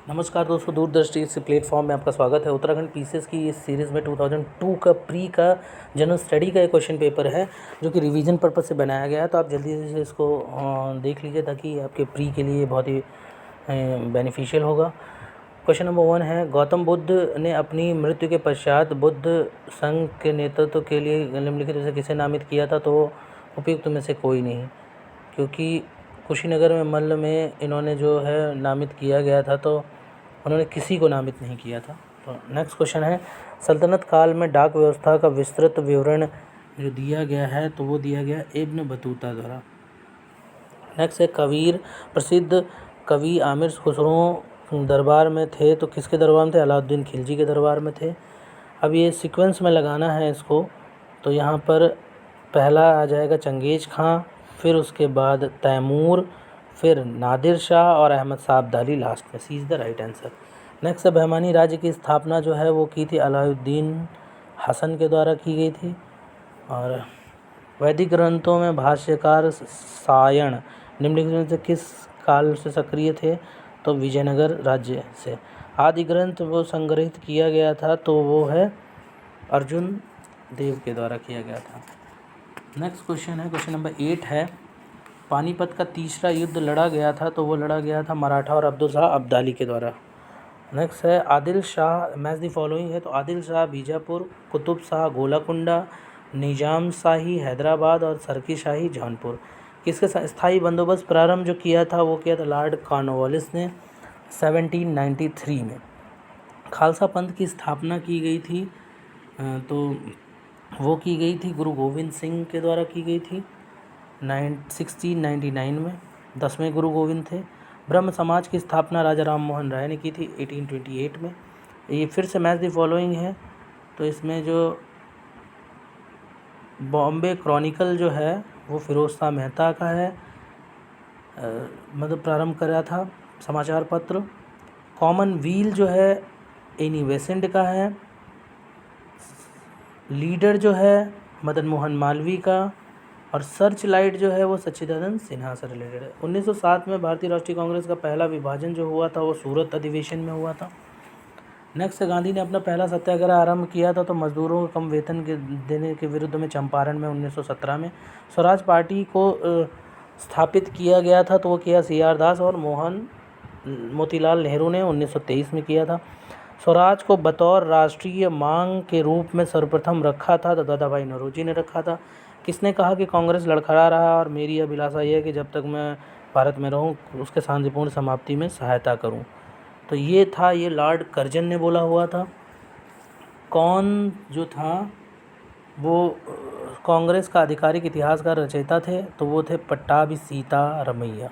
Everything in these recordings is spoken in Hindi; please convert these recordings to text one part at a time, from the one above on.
नमस्कार दोस्तों, दूरदृष्टि इस प्लेटफॉर्म में आपका स्वागत है। उत्तराखंड पीसीएस की इस सीरीज़ में 2002 का प्री का जनरल स्टडी का एक क्वेश्चन पेपर है जो कि रिवीजन पर्पज़ से बनाया गया है। तो आप जल्दी से इसको देख लीजिए ताकि आपके प्री के लिए बहुत ही बेनिफिशियल होगा। क्वेश्चन नंबर 1 है, गौतम बुद्ध ने अपनी मृत्यु के पश्चात बुद्ध संघ के नेतृत्व के लिए निम्नलिखित में से किसे नामित किया था? तो उपयुक्त में से कोई नहीं, क्योंकि कुशीनगर में मल्ल में इन्होंने जो है नामित किया गया था, तो उन्होंने किसी को नामित नहीं किया था। तो नेक्स्ट क्वेश्चन है, सल्तनत काल में डाक व्यवस्था का विस्तृत विवरण जो दिया गया है तो वो दिया गया इब्न बतूता द्वारा। नेक्स्ट है, कबीर प्रसिद्ध कवि आमिर खुसरो दरबार में थे, तो किसके दरबार में थे? अलाउद्दीन खिलजी के दरबार में थे। अब ये सीक्वेंस में लगाना है इसको, तो यहाँ पर पहला आ जाएगा चंगेज खां, फिर उसके बाद तैमूर, फिर नादिर शाह और अहमद शाह अब्दाली लास्ट में। C is the right answer. Next है, बहमानी राज्य की स्थापना जो है वो की थी अलाउद्दीन हसन के द्वारा की गई थी। और वैदिक ग्रंथों में भाष्यकार सायण निम्नलिखित में से किस काल से सक्रिय थे? तो विजयनगर राज्य से। आदि ग्रंथ वो संग्रहित किया गया था तो वो है अर्जुन देव के द्वारा किया गया था। नेक्स्ट क्वेश्चन है, क्वेश्चन नंबर 8 है, पानीपत का तीसरा युद्ध लड़ा गया था तो वो लड़ा गया था मराठा और अब्दुल शाह अब्दाली के द्वारा। नेक्स्ट है, Adil Shah match the following है, तो आदिल शाह बीजापुर, कुतुब शाह गोलाकुंडा, निजाम शाही हैदराबाद और सरकी शाही जौनपुर। किसके स्थायी बंदोबस्त प्रारंभ जो किया था वो किया था लॉर्ड कॉर्नवालिस ने 1793 में। खालसा पंथ की स्थापना की गई थी तो वो की गई थी गुरु गोविंद सिंह के द्वारा की गई थी 1699 में। 10वें गुरु गोविंद थे। ब्रह्म समाज की स्थापना राजा राम मोहन राय ने की थी 1828 में। ये फिर से मैच द फॉलोइंग है, तो इसमें जो बॉम्बे क्रॉनिकल जो है वो फिरोज शाह मेहता का है, मतलब प्रारंभ करा था समाचार पत्र। कॉमनवील जो है एनी बेसेंट का है। लीडर जो है मदन मोहन मालवीय का। और सर्च लाइट जो है वो सच्चिदानंद सिन्हा से रिलेटेड है। 1907 में भारतीय राष्ट्रीय कांग्रेस का पहला विभाजन जो हुआ था वो सूरत अधिवेशन में हुआ था। नेक्स्ट, गांधी ने अपना पहला सत्याग्रह आरंभ किया था तो मजदूरों को कम वेतन के देने के विरुद्ध में चंपारण में 1917 में। स्वराज पार्टी को स्थापित किया गया था तो वो किया CR दास और मोतीलाल नेहरू ने 1923 में किया था। स्वराज को बतौर राष्ट्रीय मांग के रूप में सर्वप्रथम रखा था तो दादा भाई नौरोजी ने रखा था। किसने कहा कि कांग्रेस लड़खड़ा रहा और मेरी अभिलाषा यह है कि जब तक मैं भारत में रहूं उसके शांतिपूर्ण समाप्ति में सहायता करूं? तो ये था, ये लॉर्ड कर्जन ने बोला हुआ था। कौन जो था वो कांग्रेस का आधिकारिक इतिहास का रचयिता थे? तो वो थे पट्टाभी सीतारमैया।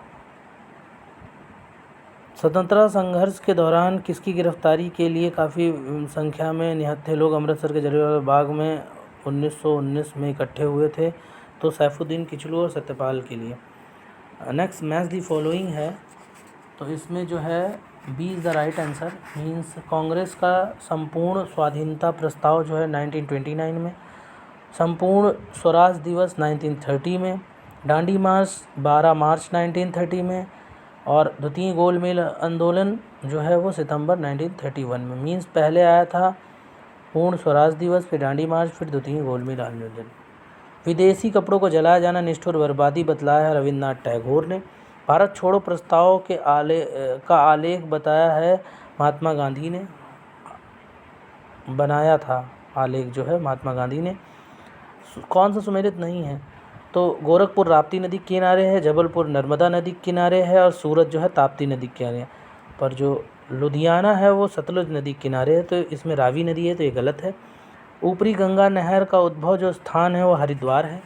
स्वतंत्रता संघर्ष के दौरान किसकी गिरफ्तारी के लिए काफ़ी संख्या में निहत्थे लोग अमृतसर के जलियांवाला बाग में 1919 में इकट्ठे हुए थे? तो सैफुद्दीन किचलू और सत्यपाल के लिए। नेक्स्ट, मैच द फॉलोइंग है, तो इसमें जो है B is the right answer. Means Congress का संपूर्ण स्वाधीनता प्रस्ताव जो है 1929 में, संपूर्ण स्वराज दिवस 1930 में, दांडी मार्च 12 मार्च 1930 में और द्वितीय गोलमेज आंदोलन जो है वो सितंबर 1931 में। मीन्स पहले आया था पूर्ण स्वराज दिवस, फिर दांडी मार्च, फिर द्वितीय गोलमेज आंदोलन। विदेशी कपड़ों को जलाया जाना निष्ठुर बर्बादी बतलाया है रविन्द्रनाथ टैगोर ने। भारत छोड़ो प्रस्ताव के आलेख बताया है महात्मा गांधी ने बनाया था। आलेख जो है महात्मा गांधी ने। कौन सा सुमेलित नहीं है? तो गोरखपुर राप्ती नदी के किनारे है, जबलपुर नर्मदा नदी के किनारे है और सूरत जो है ताप्ती नदी के किनारे है। पर जो लुधियाना है वो सतलुज नदी के किनारे है, तो इसमें रावी नदी है, तो ये गलत है। ऊपरी गंगा नहर का उद्भव जो स्थान है वो हरिद्वार है।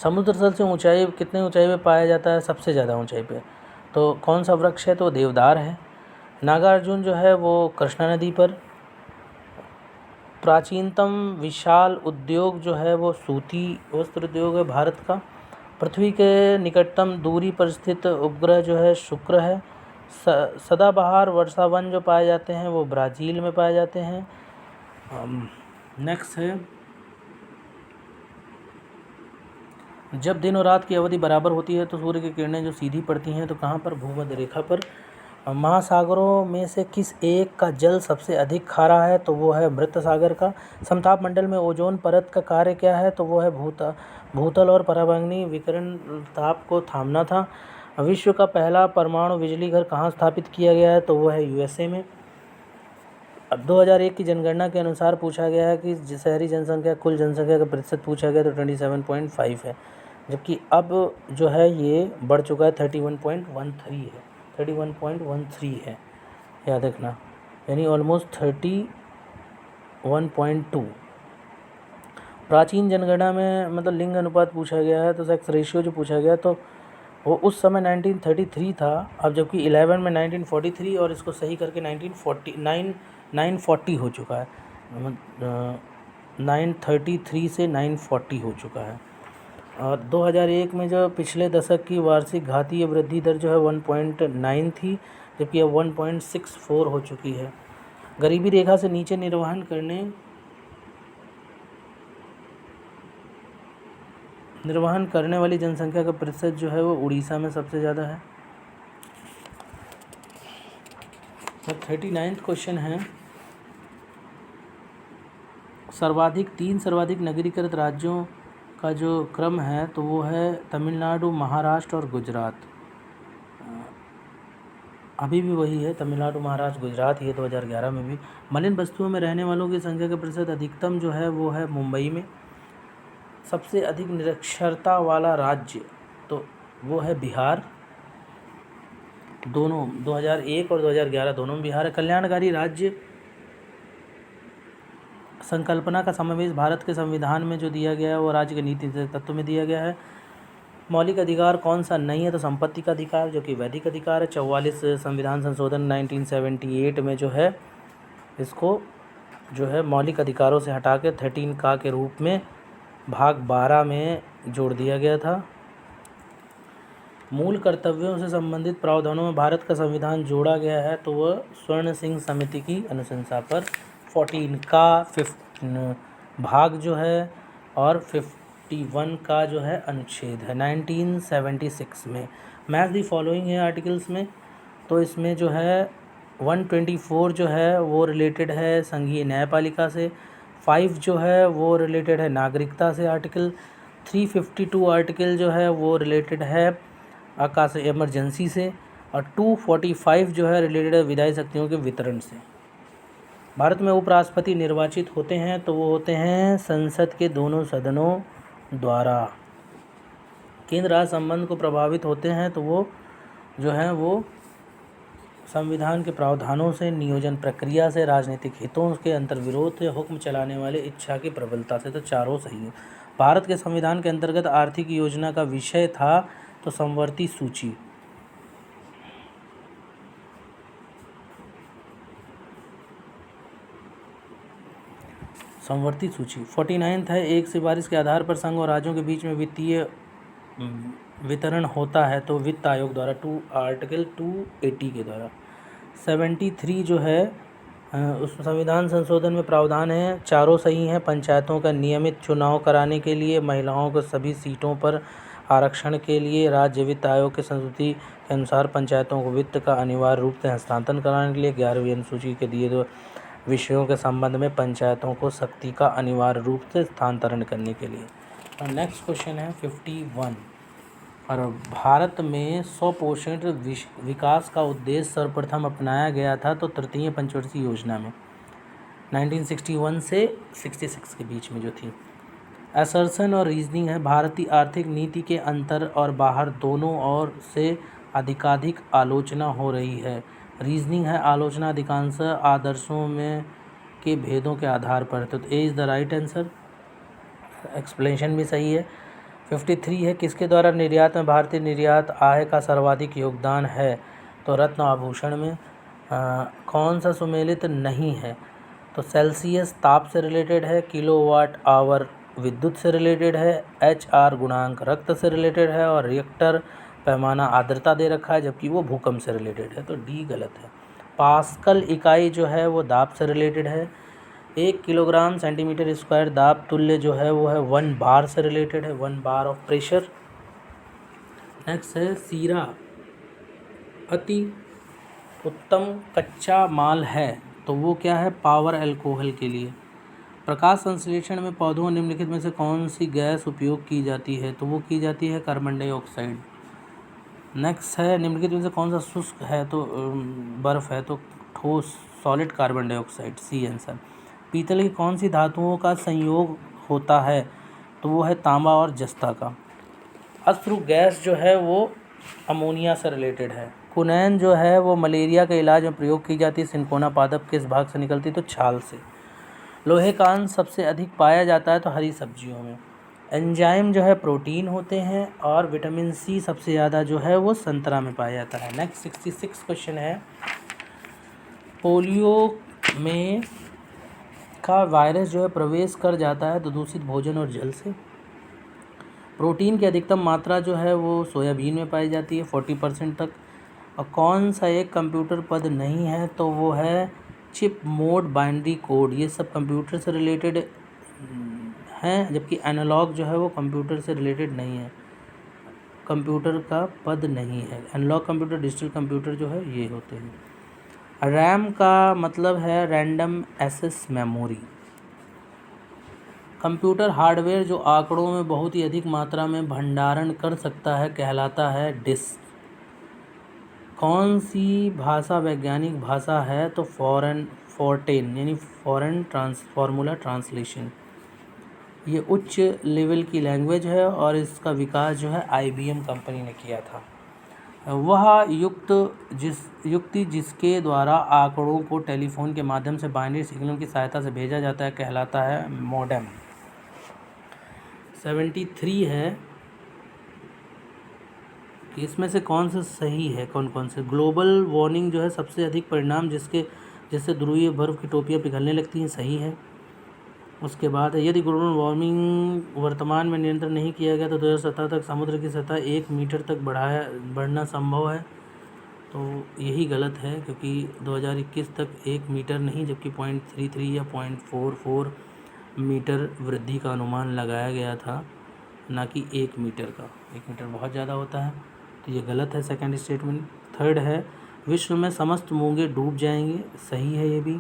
समुद्र तल से ऊंचाई कितने ऊंचाई पे पाया जाता है? सबसे ज़्यादा ऊंचाई पे। तो कौन सा वृक्ष है? तो देवदार है। नागार्जुन जो है वो कृष्णा नदी पर। प्राचीनतम विशाल उद्योग जो है वो सूती वस्त्र उद्योग है भारत का। पृथ्वी के निकटतम दूरी पर स्थित उपग्रह जो है शुक्र है। सदाबहार वर्षावन जो पाए जाते हैं वो ब्राज़ील में पाए जाते हैं। नेक्स्ट है, जब दिन और रात की अवधि बराबर होती है तो सूर्य की किरणें जो सीधी पड़ती हैं तो कहाँ पर? भूमध्य रेखा पर। महासागरों में से किस एक का जल सबसे अधिक खारा है? तो वो है मृत सागर का। समताप मंडल में ओजोन परत का कार्य क्या है? तो वो है भूतल और पराबैंगनी विकिरण ताप को थामना था। विश्व का पहला परमाणु बिजली घर कहाँ स्थापित किया गया है? तो वो है यूएसए में। अब 2001 की जनगणना के अनुसार पूछा गया है कि शहरी जनसंख्या कुल जनसंख्या का प्रतिशत पूछा गया तो 27.5 है, जबकि अब जो है ये बढ़ चुका है 31.13 है, 31.13 है, याद रखना, यानी ऑलमोस्ट 31.2। प्राचीन जनगणना में मतलब लिंग अनुपात पूछा गया है, तो सेक्स रेशियो जो पूछा गया तो वो उस समय 1933 था, अब जबकि 11 में 1943 और इसको सही करके 940 हो चुका है, 933 से 940 हो चुका है। और 2001 में जो पिछले दशक की वार्षिक घातीय वृद्धि दर जो है 1.9 थी, जबकि अब 1.64 हो चुकी है। गरीबी रेखा से नीचे निर्वहन करने वाली जनसंख्या का प्रतिशत जो है वो उड़ीसा में सबसे ज़्यादा है। 39वां क्वेश्चन है, तीन सर्वाधिक नगरीकृत राज्यों का जो क्रम है तो वो है तमिलनाडु, महाराष्ट्र और गुजरात। अभी भी वही है, तमिलनाडु, महाराष्ट्र, गुजरात, ये 2011 में भी। मलिन बस्तियों में रहने वालों की संख्या का प्रतिशत अधिकतम जो है वो है मुंबई में। सबसे अधिक निरक्षरता वाला राज्य तो वो है बिहार, दोनों 2001 और 2011 दोनों में बिहार है। कल्याणकारी राज्य संकल्पना का समावेश भारत के संविधान में जो दिया गया है वो राज्य के नीति तत्व में दिया गया है। मौलिक अधिकार कौन सा नहीं है? तो संपत्ति का अधिकार, जो कि वैधिक अधिकार है। 44 संविधान संशोधन 1978 में जो है इसको जो है मौलिक अधिकारों से हटा के 13 का के रूप में भाग 12 में जोड़ दिया गया था। मूल कर्तव्यों से संबंधित प्रावधानों में भारत का संविधान जोड़ा गया है तो वह स्वर्ण सिंह समिति की अनुशंसा पर 14 का 15 भाग जो है और 51 का जो है अनुच्छेद है 1976 में। मैच दी फॉलोइंग है आर्टिकल्स में, तो इसमें जो है 124 जो है वो रिलेटेड है संघीय न्यायपालिका से, 5 जो है वो रिलेटेड है नागरिकता से, आर्टिकल 352 आर्टिकल जो है वो रिलेटेड है आकाश इमरजेंसी से, और 245 जो है रिलेटेड है विधायी शक्तियों के वितरण से। भारत में उपराष्ट्रपति निर्वाचित होते हैं तो वो होते हैं संसद के दोनों सदनों द्वारा। केंद्र राज्य संबंध को प्रभावित होते हैं तो वो जो है वो संविधान के प्रावधानों से, नियोजन प्रक्रिया से, राजनीतिक हितों के अंतर्विरोध से, हुक्म चलाने वाले इच्छा की प्रबलता से। तो चारों सही है। भारत के संविधान के अंतर्गत आर्थिक योजना का विषय था तो समवर्ती सूची। समवर्ती सूची 49 है, एक सिफारिश के आधार पर संघ और राज्यों के बीच में वित्तीय वितरण होता है तो वित्त आयोग द्वारा आर्टिकल 280 के द्वारा। 73 जो है उस संविधान संशोधन में प्रावधान है, चारों सही हैं। पंचायतों का नियमित चुनाव कराने के लिए, महिलाओं को सभी सीटों पर आरक्षण के लिए, राज्य वित्त आयोग के संस्तुति के अनुसार पंचायतों को वित्त का अनिवार्य रूप से हस्तांतरण कराने के लिए, 11वीं अनुसूची के दिए गए विषयों के संबंध में पंचायतों को शक्ति का अनिवार्य रूप से हस्तांतरण करने के लिए। और नेक्स्ट क्वेश्चन है 51, और भारत में 100% विकास का उद्देश्य सर्वप्रथम अपनाया गया था तो तृतीय पंचवर्षीय योजना में 1961 से 66 के बीच में जो थी। असर्शन और रीजनिंग है, भारतीय आर्थिक नीति के अंतर और बाहर दोनों ओर से अधिकाधिक आलोचना हो रही है। रीजनिंग है, आलोचना अधिकांश आदर्शों में के भेदों के आधार पर। तो A is the right answer, explanation भी सही है। 53 है, किसके द्वारा निर्यात में भारतीय निर्यात आय का सर्वाधिक योगदान है? तो रत्न आभूषण में। कौन सा सुमेलित नहीं है? तो सेल्सियस ताप से रिलेटेड है, किलोवाट आवर विद्युत से रिलेटेड है, HR गुणांक रक्त से रिलेटेड है, और रिएक्टर पैमाना आर्द्रता दे रखा है जबकि वो भूकंप से रिलेटेड है, तो डी गलत है। पास्कल इकाई जो है वो दाब से रिलेटेड है। 1 किलोग्राम सेंटीमीटर स्क्वायर दाब तुल्य जो है वो है 1 बार से रिलेटेड है, 1 बार ऑफ प्रेशर। नेक्स्ट है सीरा अति उत्तम कच्चा माल है तो वो क्या है, पावर अल्कोहल के लिए। प्रकाश संश्लेषण में पौधों निम्नलिखित में से कौन सी गैस उपयोग की जाती है, तो वो की जाती है कार्बन डाइऑक्साइड। नेक्स्ट है, निम्नलिखित में से कौन सा शुष्क है, तो बर्फ़ है, तो ठोस solid carbon dioxide, C answer. पीतल की कौन सी धातुओं का संयोग होता है, तो वो है तांबा और जस्ता का। अश्रु गैस जो है वो अमोनिया से रिलेटेड है। कुनैन जो है वो मलेरिया के इलाज में प्रयोग की जाती है। सिनकोना पादप किस भाग से निकलती है, तो छाल से। लोहे का अंश सबसे अधिक पाया जाता है तो हरी सब्जियों में। एंजाइम जो है प्रोटीन होते हैं और विटामिन सी सबसे ज़्यादा जो है वो संतरा में पाया जाता है। नेक्स्ट 66 क्वेश्चन है, पोलियो में का वायरस जो है प्रवेश कर जाता है तो दूषित भोजन और जल से। प्रोटीन की अधिकतम मात्रा जो है वो सोयाबीन में पाई जाती है 40% तक। और कौन सा एक कंप्यूटर पद नहीं है, तो वो है चिप मोड बाइनरी कोड। ये सब कंप्यूटर से रिलेटेड हैं, जबकि एनालॉग जो है वो कंप्यूटर से रिलेटेड नहीं है, कंप्यूटर का पद नहीं है। एनालॉग कंप्यूटर, डिजिटल कंप्यूटर जो है ये होते हैं। रैम का मतलब है random access memory. Computer hardware जो आंकड़ों में बहुत ही अधिक मात्रा में भंडारण कर सकता है कहलाता है डिस्क। कौन सी भाषा वैज्ञानिक भाषा है, तो फॉरेन यानी फॉरेन फार्मूला ट्रांसलेशन। ये उच्च लेवल की लैंग्वेज है और इसका विकास जो है IBM कंपनी ने किया था। वह युक्ति जिसके द्वारा आंकड़ों को टेलीफोन के माध्यम से बाइनरी सिग्नल की सहायता से भेजा जाता है कहलाता है मॉडेम। 73 है कि इसमें से कौन सा सही है, कौन से। ग्लोबल वार्मिंग जो है सबसे अधिक परिणाम जिससे ध्रुवीय बर्फ़ की टोपियाँ पिघलने लगती हैं, सही है। उसके बाद है, यदि ग्लोबल वार्मिंग वर्तमान में नियंत्रण नहीं किया गया तो 2017 तक समुद्र की सतह 1 मीटर तक बढ़ना संभव है, तो यही गलत है क्योंकि 2021 तक 1 मीटर नहीं जबकि 0.33 या 0.44 मीटर वृद्धि का अनुमान लगाया गया था, ना कि 1 मीटर का। 1 मीटर बहुत ज़्यादा होता है, तो ये गलत है सेकंड स्टेटमेंट। थर्ड है, विश्व में समस्त मूंगे डूब जाएंगे, सही है ये भी।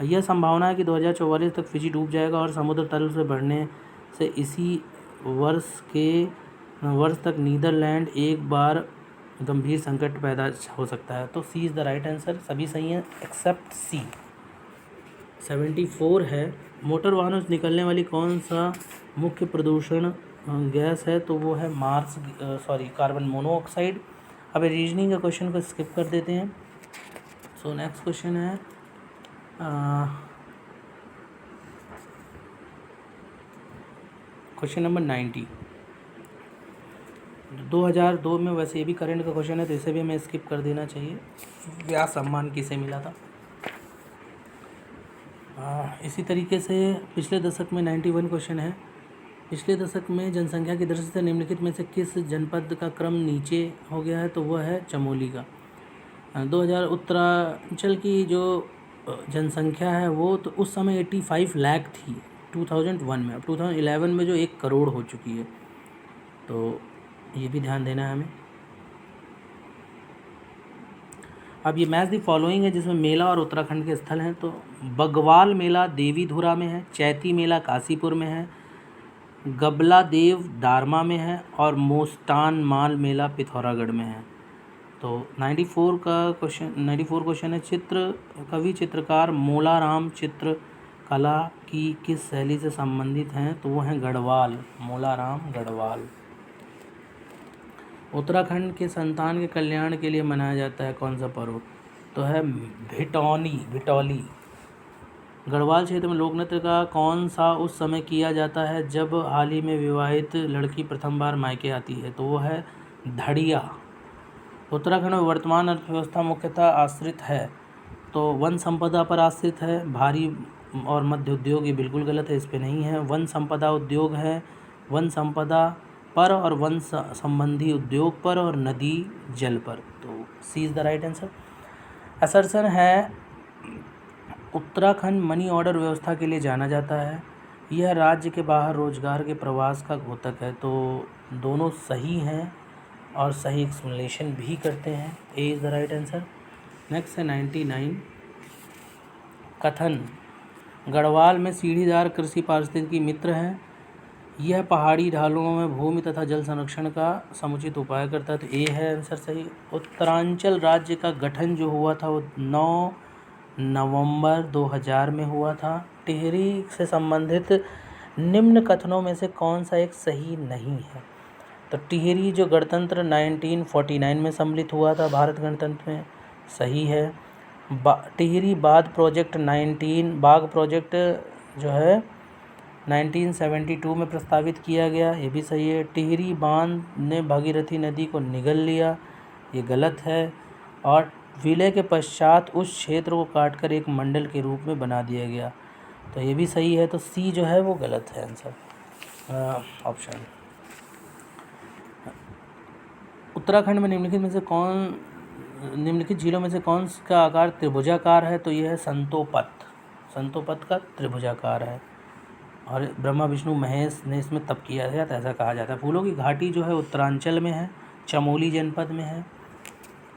यह संभावना है कि 2044 तक फिजी डूब जाएगा और समुद्र तल से बढ़ने से इसी वर्ष तक नीदरलैंड एक बार गंभीर संकट पैदा हो सकता है, तो C is the right answer. सभी सही हैं एक्सेप्ट सी। 74 है, मोटर वाहनों से निकलने वाली कौन सा मुख्य प्रदूषण गैस है, तो वो है कार्बन मोनोऑक्साइड। अब रीजनिंग का क्वेश्चन को स्किप कर देते हैं। सो नेक्स्ट क्वेश्चन है क्वेश्चन नंबर 90। 2002 में, वैसे ये भी करंट का क्वेश्चन है तो इसे भी हमें स्किप कर देना चाहिए। व्यास सम्मान किसे मिला था। इसी तरीके से पिछले दशक में 91 क्वेश्चन है। पिछले दशक में जनसंख्या की दृष्टि से निम्नलिखित में से किस जनपद का क्रम नीचे हो गया है, तो वह है चमोली का। 2000 उत्तरांचल की जो जनसंख्या है वो तो उस समय 85 लाख थी 2001 में। अब 2011 में जो 1 करोड़ हो चुकी है, तो ये भी ध्यान देना है हमें। अब ये मैच द फॉलोइंग है जिसमें मेला और उत्तराखंड के स्थल हैं, तो बगवाल मेला देवीधुरा में है, चैती मेला काशीपुर में है, गबला देव दारमा में है और मोस्टान माल मेला पिथौरागढ़ में है। तो 94 क्वेश्चन है, कवि चित्रकार मोलाराम चित्रकला की किस शैली से संबंधित हैं, तो वो हैं गढ़वाल, मोलाराम गढ़वाल। उत्तराखंड के संतान के कल्याण के लिए मनाया जाता है कौन सा पर्व, तो है भिटौली। गढ़वाल क्षेत्र में लोकनृत्य का कौन सा उस समय किया जाता है जब हाल ही में विवाहित लड़की प्रथम बार मायके आती है, तो वो है धड़िया। उत्तराखंड में वर्तमान अर्थव्यवस्था मुख्यतः आश्रित है, तो वन संपदा पर आश्रित है। भारी और मध्य उद्योग ये बिल्कुल गलत है, इस पे नहीं है। वन संपदा उद्योग है, वन संपदा पर और वन संबंधी उद्योग पर और नदी जल पर, तो C is the right answer. असर्सन है, उत्तराखंड मनी ऑर्डर व्यवस्था के लिए जाना जाता है। यह राज्य के बाहर रोजगार के प्रवास का द्योतक है, तो दोनों सही हैं और सही एक्सप्लेनेशन भी करते हैं। A is the right answer. Next है 99। कथन। गढ़वाल में सीढ़ीदार कृषि पारिस्थितिकी मित्र है। यह पहाड़ी ढालों में भूमि तथा जल संरक्षण का समुचित उपाय करता है, तो ए है आंसर सही। उत्तरांचल राज्य का गठन जो हुआ था वो 9 नवंबर 2000 में हुआ था। टिहरी से संबंधित निम्न कथनों में से कौन सा एक सही नहीं है? तो टिहरी जो गणतंत्र 1949 में सम्मिलित हुआ था भारत गणतंत्र में, सही है। टिहरी बाग प्रोजेक्ट जो है 1972 में प्रस्तावित किया गया, ये भी सही है। टिहरी बांध ने भागीरथी नदी को निगल लिया, ये गलत है। और विलय के पश्चात उस क्षेत्र को काटकर एक मंडल के रूप में बना दिया गया, तो ये भी सही है। तो सी जो है वो गलत है आंसर, ऑप्शन। उत्तराखंड में निम्नलिखित झीलों में से कौन का आकार त्रिभुजाकार है? तो यह है संतोपत का त्रिभुजाकार है। और ब्रह्मा विष्णु महेश ने इसमें तप किया है, तो ऐसा कहा जाता है। फूलों की घाटी जो है उत्तरांचल में है, चमोली जनपद में है,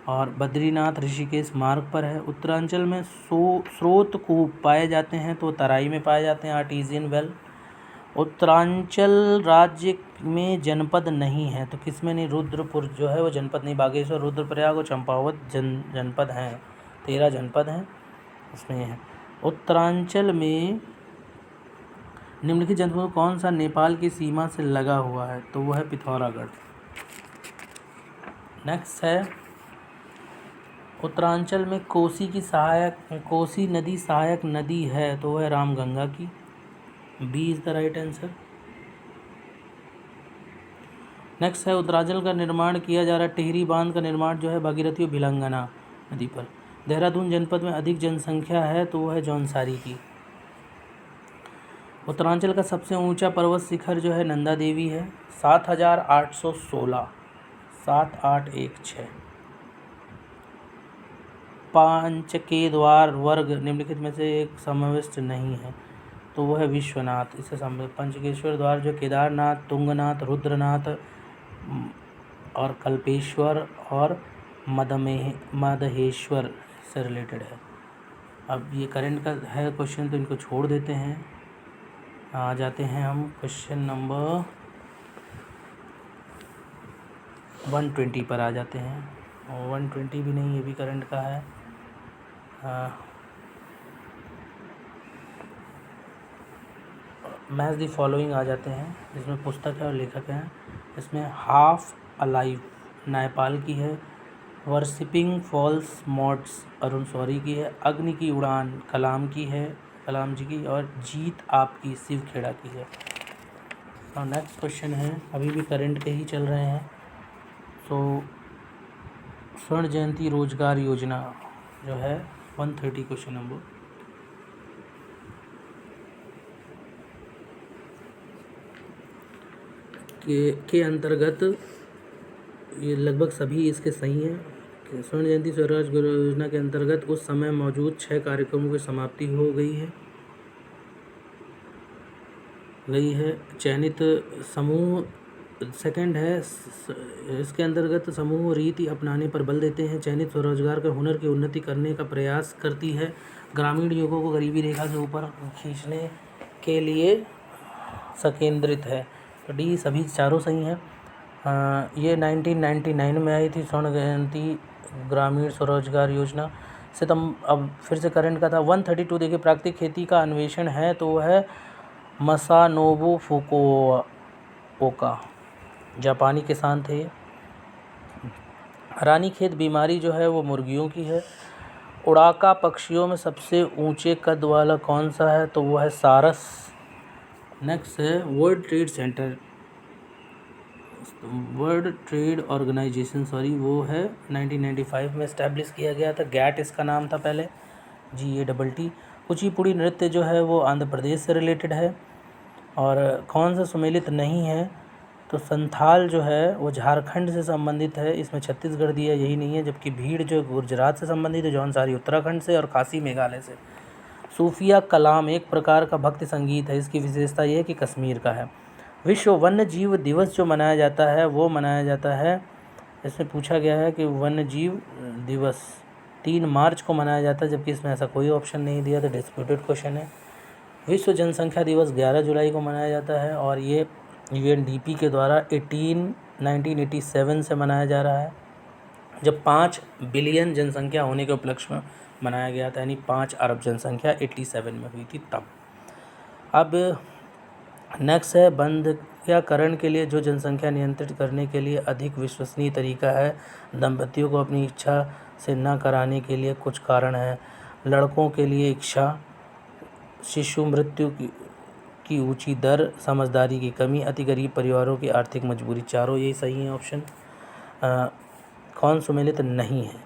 और बद्रीनाथ ऋषिकेश मार्ग पर है। उत्तरांचल में स्रोत कूप पाए जाते हैं, तो तराई में पाए जाते हैं, आर्टिजियन वेल। उत्तरांचल राज्य में जनपद नहीं है, तो किसमें नहीं? रुद्रपुर जो है वो जनपद नहीं, बागेश्वर, रुद्रप्रयाग और चंपावत जनपद हैं, 13 जनपद हैं उसमें है। उत्तरांचल में निम्नलिखित जनपदों में कौन सा नेपाल की सीमा से लगा हुआ है? तो वो है पिथौरागढ़। नेक्स्ट है उत्तरांचल में कोसी नदी सहायक नदी है, तो वह है रामगंगा की। B is the right answer. Next है उत्तरांचल का निर्माण किया जा रहा है, टिहरी बांध का निर्माण जो है भागीरथी और भिलंगना नदी पर। देहरादून जनपद में अधिक जनसंख्या है, तो वह है जौनसारी की। उत्तरांचल का सबसे ऊंचा पर्वत शिखर जो है नंदा देवी है, 7816 7816। पंचकेदार वर्ग निम्नलिखित में से एक समाविष्ट नहीं है, तो वह है विश्वनाथ। इससे संबंधित पंचकेश्वर द्वार जो केदारनाथ, तुंगनाथ, रुद्रनाथ और कल्पेश्वर और मदहेश्वर से रिलेटेड है। अब ये करंट का है क्वेश्चन, तो इनको छोड़ देते हैं। आ जाते हैं हम क्वेश्चन नंबर 120 पर आ जाते हैं। और 120 भी नहीं, ये भी करंट का है। मैच द फॉलोइंग आ जाते हैं, जिसमें पुस्तक है और लेखक हैं। इसमें हाफ अलाइव नेपाल की है, worshipping false gods Arun Shourie की है, अग्नि की उड़ान कलाम की है, कलाम जी की, और जीत आपकी शिव खेड़ा की है। और नेक्स्ट क्वेश्चन है, अभी भी करंट के ही चल रहे हैं। तो स्वर्ण जयंती रोजगार योजना जो है 130 क्वेश्चन नंबर के अंतर्गत, ये लगभग सभी इसके सही हैं। स्वर्ण जयंती स्वराज योजना के अंतर्गत उस समय मौजूद 6 कार्यक्रमों की समाप्ति हो गई है चयनित समूह। सेकंड है, इसके अंतर्गत समूह रीति अपनाने पर बल देते हैं। चयनित स्वरोजगार का हुनर की उन्नति करने का प्रयास करती है। ग्रामीण युवकों को गरीबी रेखा से ऊपर खींचने के लिए संकेंद्रित है। तो डी सभी चारों सही हैं। ये 1999 में आई थी स्वर्ण जयंती ग्रामीण स्वरोजगार योजना। अब फिर से करंट का था 132। देखिए, प्राकृतिक खेती का अन्वेषण है, तो वह है मसानोबु फुकुओका, जापानी किसान थे। रानीखेत बीमारी जो है वो मुर्गियों की है। उड़ाका पक्षियों में सबसे ऊंचे कद वाला कौन सा है? तो वो है सारस। नेक्स्ट है वर्ल्ड ट्रेड ऑर्गेनाइजेशन वो है 1995 में इस्टेब्लिश किया गया था। गैट इसका नाम था पहले, GATT। कुचिपुड़ी नृत्य जो है वो आंध्र प्रदेश से रिलेटेड है। और कौन सा सुमेलित नहीं है? तो संथाल जो है वो झारखंड से संबंधित है, इसमें छत्तीसगढ़ दिया यही नहीं है। जबकि भीड़ जो गुजरात से संबंधित है, जौनसारी उत्तराखंड से, और खासी मेघालय से। सूफिया कलाम एक प्रकार का भक्ति संगीत है, इसकी विशेषता ये है कि कश्मीर का है। विश्व वन्य जीव दिवस जो मनाया जाता है वो मनाया जाता है, इसमें पूछा गया है कि वन्य जीव दिवस 3 मार्च को मनाया जाता है, जबकि इसमें ऐसा कोई ऑप्शन नहीं दिया, तो डिस्प्यूटेड क्वेश्चन है। विश्व जनसंख्या दिवस 11 जुलाई को मनाया जाता है और ये यूएनडीपी के द्वारा 1987 से मनाया जा रहा है, जब 5 बिलियन जनसंख्या होने के उपलक्ष्य में मनाया गया था, यानी 5 अरब जनसंख्या 87 में हुई थी तब। अब नेक्स्ट है, बंध्यकरण के लिए जो जनसंख्या नियंत्रित करने के लिए अधिक विश्वसनीय तरीका है, दंपतियों को अपनी इच्छा से न कराने के लिए कुछ कारण हैं। लड़कों के लिए इच्छा, शिशु मृत्यु की ऊंची दर, समझदारी की कमी, अति गरीब परिवारों की आर्थिक मजबूरी। चारों यही सही है ऑप्शन। कौन सुमेलित नहीं है?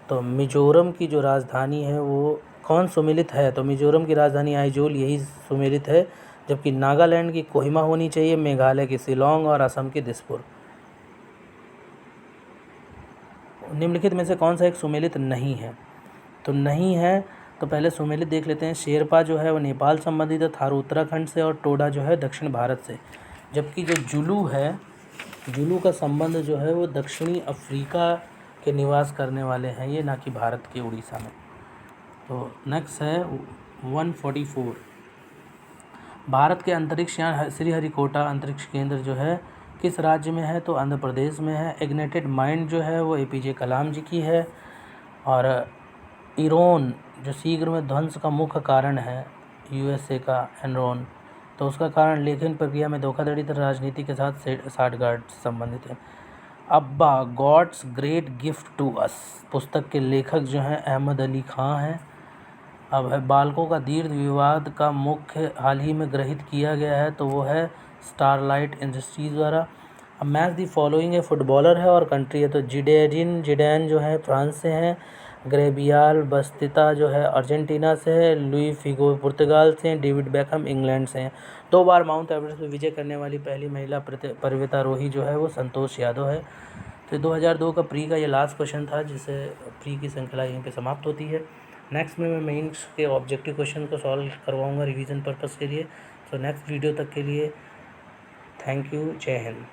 तो मिजोरम की जो राजधानी है वो कौन सुमेलित है? तो मिजोरम की राजधानी आइजोल यही सुमेलित है, जबकि नागालैंड की कोहिमा होनी चाहिए, मेघालय की शिलोंग और असम की दिसपुर। निम्नलिखित में से कौन सा एक सुमेलित नहीं है? तो नहीं है, तो पहले सुमेलित देख लेते हैं। शेरपा जो है वो नेपाल संबंधित है, थारू उत्तराखंड से, और टोडा जो है दक्षिण भारत से। जबकि जो जुलू है, जुलू का संबंध जो है वो दक्षिणी अफ्रीका के निवास करने वाले हैं ये, ना कि भारत के उड़ीसा में। तो नेक्स्ट है 144। भारत के अंतरिक्ष यान श्रीहरिकोटा अंतरिक्ष केंद्र जो है किस राज्य में है? तो आंध्र प्रदेश में है। इग्निटेड माइंड जो है वो एपीजे कलाम जी की है। और इरोन जो शीघ्र में ध्वंस का मुख्य कारण है, यूएसए का एनरॉन, तो उसका कारण लेखन प्रक्रिया में धोखाधड़ी तथा राजनीति के साथ साठगांठ संबंधित है। Abba god's great gift to us पुस्तक के लेखक जो हैं अहमद अली खां हैं। अब है बालकों का दीर्घ विवाद का मुख्य हाल ही में ग्रहित किया गया है, तो वो है स्टारलाइट इंडस्ट्रीज द्वारा। अब मैच दी फॉलोइंग है, फुटबॉलर है और कंट्री है, तो जिडेन जो है फ्रांस से हैं, ग्रेबियाल बस्तिता जो है अर्जेंटीना से है, लुई फिगो पुर्तगाल से हैं, डेविड बेकहम इंग्लैंड से हैं। 2 बार माउंट एवरेस्ट पर विजय करने वाली पहली महिला पर्वतारोही जो है वो संतोष यादव है। तो 2002 का प्री का ये लास्ट क्वेश्चन था, जिससे प्री की श्रृंखला यहीं पे समाप्त होती है। नेक्स्ट में मैं मेंस के ऑब्जेक्टिव क्वेश्चन को सॉल्व करवाऊंगा रिवीजन पर्पस के लिए। तो नेक्स्ट वीडियो तक के लिए थैंक यू, जय हिंद।